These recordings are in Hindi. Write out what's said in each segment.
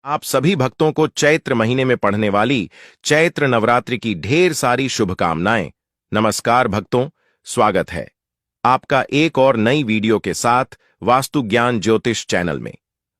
आप सभी भक्तों को चैत्र महीने में पढ़ने वाली चैत्र नवरात्रि की ढेर सारी शुभकामनाएं। नमस्कार भक्तों, स्वागत है आपका एक और नई वीडियो के साथ वास्तु ज्ञान ज्योतिष चैनल में।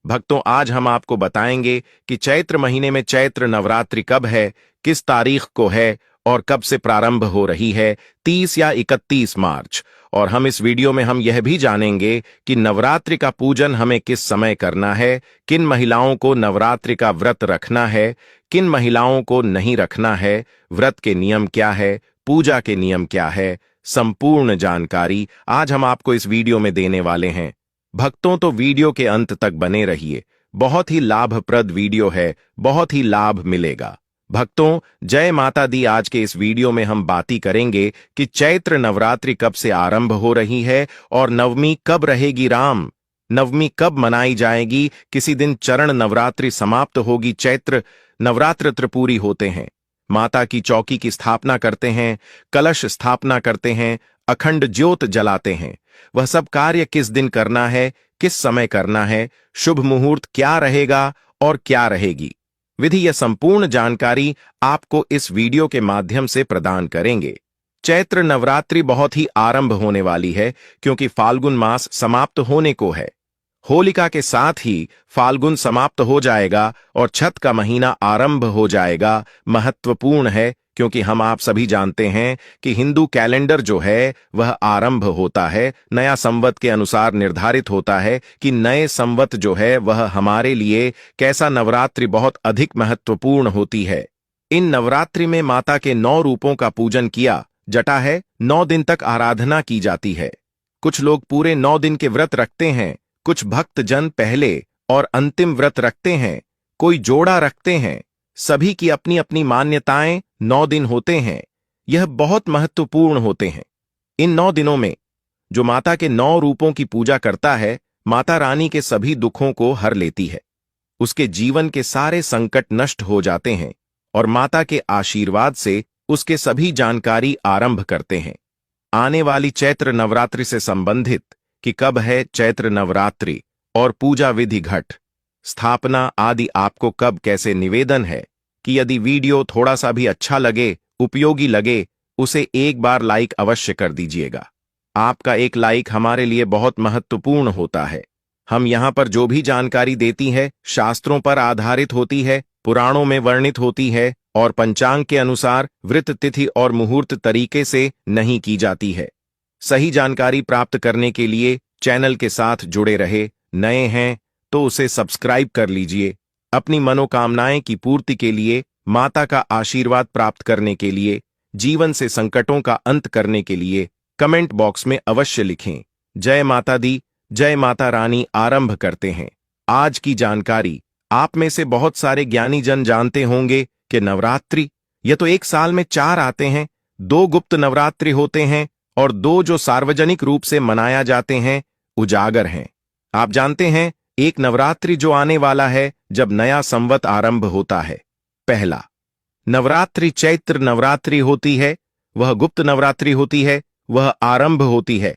भक्तों, आज हम आपको बताएंगे कि चैत्र महीने में चैत्र नवरात्रि कब है, किस तारीख को है और कब से प्रारंभ हो रही है, 30 या 31 मार्च। और हम इस वीडियो में हम यह भी जानेंगे कि नवरात्रि का पूजन हमें किस समय करना है, किन महिलाओं को नवरात्रि का व्रत रखना है, किन महिलाओं को नहीं रखना है, व्रत के नियम क्या है, पूजा के नियम क्या है। संपूर्ण जानकारी आज हम आपको इस वीडियो में देने वाले हैं। भक्तों, तो वीडियो के अंत तक बने रहिए। बहुत ही लाभप्रद वीडियो है, बहुत ही लाभ मिलेगा। भक्तों, जय माता दी। आज के इस वीडियो में हम बातें करेंगे कि चैत्र नवरात्रि कब से आरंभ हो रही है और नवमी कब रहेगी। राम नवमी कब मनाई जाएगी, किसी दिन चरण नवरात्रि समाप्त होगी। चैत्र नवरात्र त्रिपुरी होते हैं, माता की चौकी की स्थापना करते हैं, कलश स्थापना करते हैं, अखंड ज्योत जलाते हैं। वह सब कार्य किस दिन करना है, किस समय करना है, शुभ मुहूर्त क्या रहेगा और क्या रहेगी, विधि, यह संपूर्ण जानकारी आपको इस वीडियो के माध्यम से प्रदान करेंगे। चैत्र नवरात्रि बहुत ही आरंभ होने वाली है क्योंकि फाल्गुन मास समाप्त होने को है। होलिका के साथ ही फाल्गुन समाप्त हो जाएगा और छठ का महीना आरंभ हो जाएगा। महत्वपूर्ण है क्योंकि हम आप सभी जानते हैं कि हिंदू कैलेंडर जो है वह आरंभ होता है, नया संवत के अनुसार निर्धारित होता है कि नए संवत जो है वह हमारे लिए कैसा। नवरात्रि बहुत अधिक महत्वपूर्ण होती है। इन नवरात्रि में माता के 9 रूपों का पूजन किया जाता है। 9 दिन तक आराधना की जाती है। कुछ लोग पूरे 9 दिन के व्रत रखते हैं, कुछ भक्त जन पहले और अंतिम व्रत रखते हैं, कोई जोड़ा रखते हैं। सभी की अपनी अपनी मान्यताएं। 9 दिन होते हैं, यह बहुत महत्वपूर्ण होते हैं। इन 9 दिनों में जो माता के 9 रूपों की पूजा करता है, माता रानी के सभी दुखों को हर लेती है, उसके जीवन के सारे संकट नष्ट हो जाते हैं और माता के आशीर्वाद से उसके सभी जानकारी आरंभ करते हैं। आने वाली चैत्र नवरात्रि से संबंधित कि कब है चैत्र नवरात्रि और पूजा विधि, घट स्थापना आदि आपको कब कैसे निवेदन है कि यदि वीडियो थोड़ा सा भी अच्छा लगे, उपयोगी लगे, उसे एक बार लाइक अवश्य कर दीजिएगा। आपका एक लाइक हमारे लिए बहुत महत्वपूर्ण होता है। हम यहां पर जो भी जानकारी देती है शास्त्रों पर आधारित होती है, पुराणों में वर्णित होती है और पंचांग के अनुसार वृत, तिथि और मुहूर्त तरीके से नहीं की जाती है। सही जानकारी प्राप्त करने के लिए चैनल के साथ जुड़े रहे। नए हैं तो उसे सब्सक्राइब कर लीजिए। अपनी मनोकामनाएं की पूर्ति के लिए, माता का आशीर्वाद प्राप्त करने के लिए, जीवन से संकटों का अंत करने के लिए कमेंट बॉक्स में अवश्य लिखें। जय माता दी, जय माता रानी। आरंभ करते हैं आज की जानकारी। आप में से बहुत सारे ज्ञानी जन जानते होंगे कि नवरात्रि यह तो एक साल में 4 आते हैं। 2 गुप्त नवरात्रि होते हैं और 2 जो सार्वजनिक रूप से मनाया जाते हैं, उजागर हैं। आप जानते हैं एक नवरात्रि जो आने वाला है जब नया संवत आरंभ होता है। पहला नवरात्रि चैत्र नवरात्रि होती है, वह गुप्त नवरात्रि होती है, वह आरंभ होती है।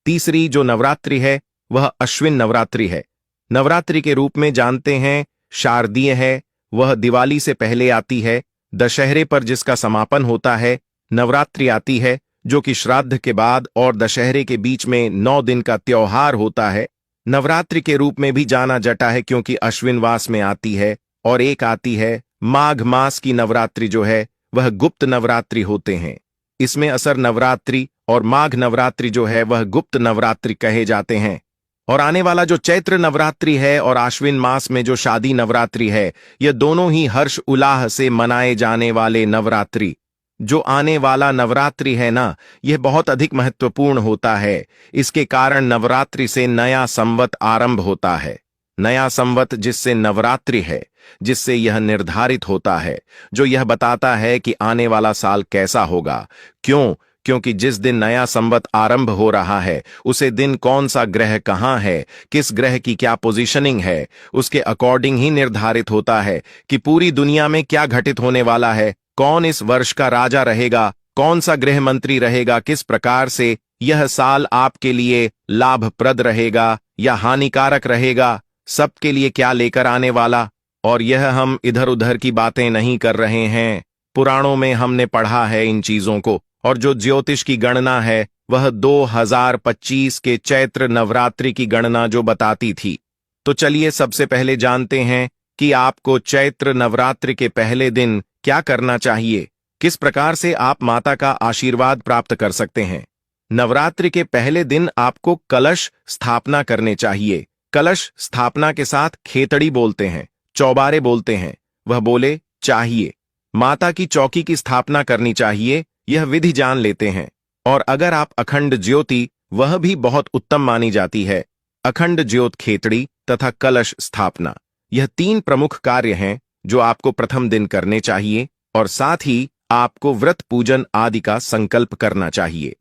तीसरी जो नवरात्रि है वह अश्विन नवरात्रि है। नवरात्रि के रूप में जानते हैं शारदीय है, वह दिवाली से पहले आती है। दशहरे पर जिसका समापन होता है। नवरात्रि आती है जो कि श्राद्ध के बाद और दशहरे के बीच में 9 दिन का त्योहार होता है। नवरात्रि के रूप में भी जाना जाता है क्योंकि अश्विन मास में आती है। और एक आती है माघ मास की नवरात्रि जो है वह गुप्त नवरात्रि होते हैं। इसमें असर नवरात्रि और माघ नवरात्रि जो है वह गुप्त नवरात्रि कहे जाते हैं। और आने वाला जो चैत्र नवरात्रि है और आश्विन मास में जो शादी नवरात्रि है, यह दोनों ही हर्ष उल्लाह से मनाए जाने वाले नवरात्रि। जो आने वाला नवरात्रि है ना, यह बहुत अधिक महत्वपूर्ण होता है। इसके कारण नवरात्रि से नया संवत आरंभ होता है। नया संवत जिससे नवरात्रि है, जिससे यह निर्धारित होता है, जो यह बताता है कि आने वाला साल कैसा होगा। क्यों? क्योंकि जिस दिन नया संवत आरंभ हो रहा है उसे दिन कौन सा ग्रह कहाँ है, किस ग्रह की क्या पोजीशनिंग है, उसके अकॉर्डिंग ही निर्धारित होता है कि पूरी दुनिया में क्या घटित होने वाला है, कौन इस वर्ष का राजा रहेगा, कौन सा गृह मंत्री रहेगा, किस प्रकार से यह साल आपके लिए लाभप्रद रहेगा या हानिकारक रहेगा, सबके लिए क्या लेकर आने वाला। और यह हम इधर उधर की बातें नहीं कर रहे हैं। पुराणों में हमने पढ़ा है इन चीजों को, और जो ज्योतिष की गणना है वह 2025 के चैत्र नवरात्रि की गणना जो बताती थी। तो चलिए सबसे पहले जानते हैं कि आपको चैत्र नवरात्रि के पहले दिन क्या करना चाहिए, किस प्रकार से आप माता का आशीर्वाद प्राप्त कर सकते हैं। नवरात्रि के पहले दिन आपको कलश स्थापना करने चाहिए। कलश स्थापना के साथ खेतड़ी बोलते हैं, चौबारे बोलते हैं, वह बोले चाहिए। माता की चौकी की स्थापना करनी चाहिए, यह विधि जान लेते हैं। और अगर आप अखंड ज्योति, वह भी बहुत उत्तम मानी जाती है। अखंड ज्योत, खेतड़ी तथा कलश स्थापना, यह 3 प्रमुख कार्य हैं जो आपको प्रथम दिन करने चाहिए, और साथ ही आपको व्रत पूजन आदि का संकल्प करना चाहिए।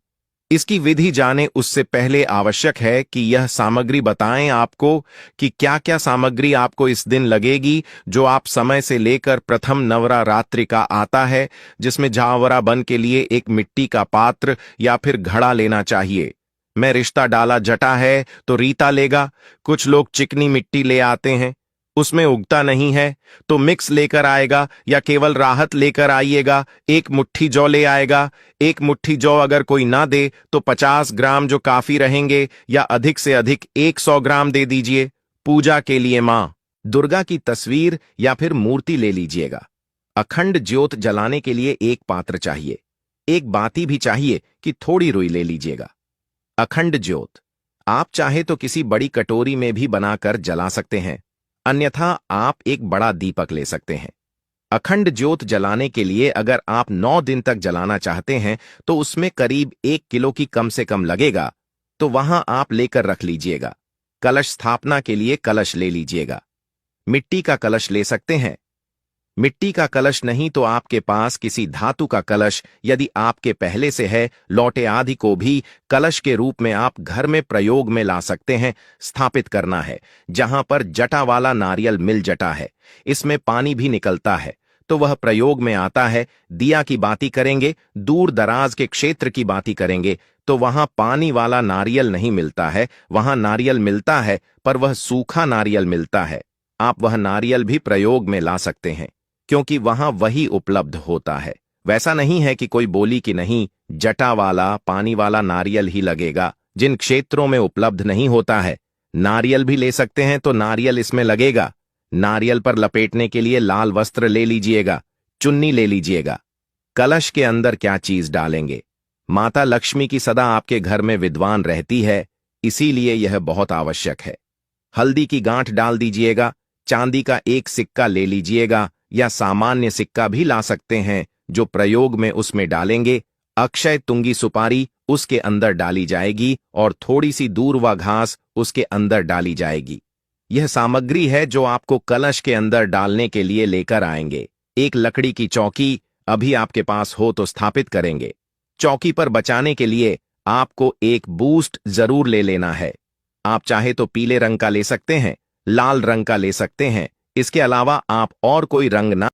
इसकी विधि जाने उससे पहले आवश्यक है कि यह सामग्री बताएं आपको कि क्या क्या सामग्री आपको इस दिन लगेगी, जो आप समय से लेकर प्रथम नवरात्रि का आता है, जिसमें जावरा बन के लिए एक मिट्टी का पात्र या फिर घड़ा लेना चाहिए। मैं रिश्ता डाला जटा है तो रीता लेगा। कुछ लोग चिकनी मिट्टी ले आते हैं, उसमें उगता नहीं है तो मिक्स लेकर आएगा, या केवल राहत लेकर आइएगा। 1 मुट्ठी जौ ले आएगा। 1 मुट्ठी जौ अगर कोई ना दे तो 50 ग्राम जो काफी रहेंगे, या अधिक से अधिक 100 ग्राम दे दीजिए। पूजा के लिए मां दुर्गा की तस्वीर या फिर मूर्ति ले लीजिएगा। अखंड ज्योत जलाने के लिए एक पात्र चाहिए। एक बाती भी चाहिए कि थोड़ी रुई ले लीजिएगा। अखंड ज्योत आप चाहे तो किसी बड़ी कटोरी में भी बनाकर जला सकते हैं, अन्यथा आप एक बड़ा दीपक ले सकते हैं। अखंड ज्योत जलाने के लिए अगर आप 9 दिन तक जलाना चाहते हैं तो उसमें करीब 1 किलो की कम से कम लगेगा, तो वहां आप लेकर रख लीजिएगा। कलश स्थापना के लिए कलश ले लीजिएगा। मिट्टी का कलश ले सकते हैं। मिट्टी का कलश नहीं तो आपके पास किसी धातु का कलश, यदि आपके पहले से है, लौटे आदि को भी कलश के रूप में आप घर में प्रयोग में ला सकते हैं। स्थापित करना है जहां पर जटा वाला नारियल मिल जटा है, इसमें पानी भी निकलता है, तो वह प्रयोग में आता है। दिया की बाती करेंगे, दूर दराज के क्षेत्र की बाती करेंगे तो वहां पानी वाला नारियल नहीं मिलता है, वहां नारियल मिलता है पर वह सूखा नारियल मिलता है। आप वह नारियल भी प्रयोग में ला सकते हैं, क्योंकि वहां वही उपलब्ध होता है। वैसा नहीं है कि कोई बोली कि नहीं, जटा वाला पानी वाला नारियल ही लगेगा। जिन क्षेत्रों में उपलब्ध नहीं होता है, नारियल भी ले सकते हैं तो नारियल इसमें लगेगा। नारियल पर लपेटने के लिए लाल वस्त्र ले लीजिएगा, चुन्नी ले लीजिएगा। कलश के अंदर क्या चीज डालेंगे? माता लक्ष्मी की सदा आपके घर में विद्वान रहती है, इसीलिए यह बहुत आवश्यक है। हल्दी की गांठ डाल दीजिएगा। चांदी का 1 सिक्का ले लीजिएगा, या सामान्य सिक्का भी ला सकते हैं जो प्रयोग में उसमें डालेंगे। अक्षय तुंगी सुपारी उसके अंदर डाली जाएगी, और थोड़ी सी दूर्वा घास उसके अंदर डाली जाएगी। यह सामग्री है जो आपको कलश के अंदर डालने के लिए लेकर आएंगे। एक लकड़ी की चौकी अभी आपके पास हो तो स्थापित करेंगे। चौकी पर बचाने के लिए आपको एक बूस्ट जरूर ले लेना है। आप चाहे तो पीले रंग का ले सकते हैं, लाल रंग का ले सकते हैं। इसके अलावा आप और कोई रंग ना